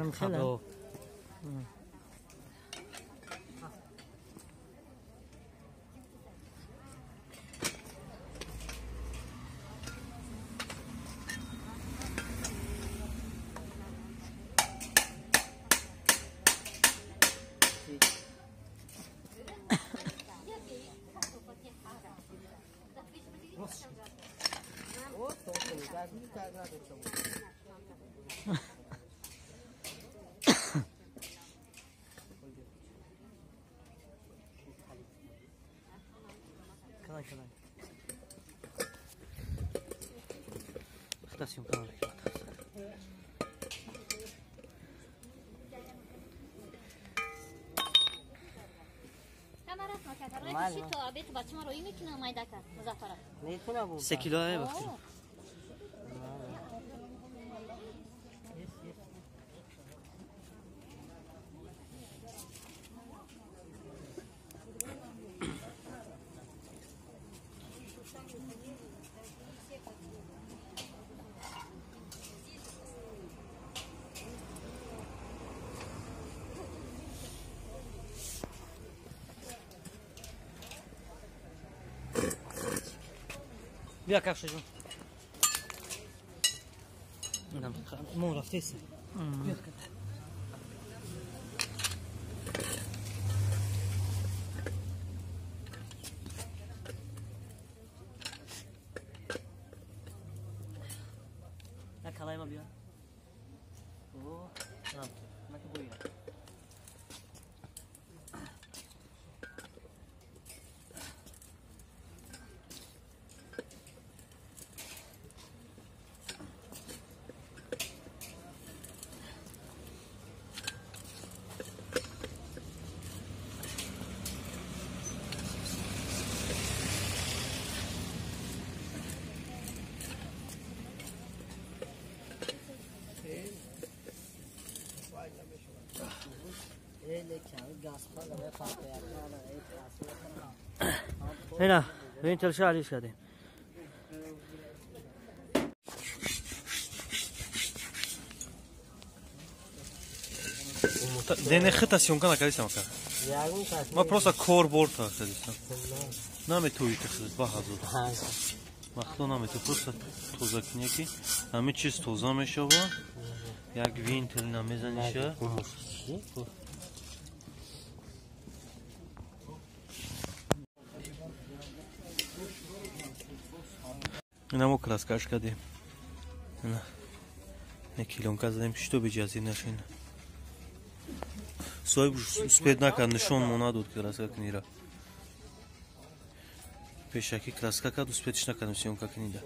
خبرو Estación canal. سه کیلو आहे बघ بیا کفش جون مون رفته ایسته بیا کفش نه کلای ما بیا اوه نه که بویه هنا وين تلشى عليش هذه دنه خطا سيونكا نكاليسام كا ما просто корборд хастадисам намetoи хастад бахазуд вақто намето просто тозакинеки ҳаме чиз тоза мешава як винтел намезаниша Инamo краскаш кадем. На. Не килонка задем что беджази нашин. Сой успед накад нишон монадуд краска книра. Пешаки краска кад успедиш накад сёмка книда.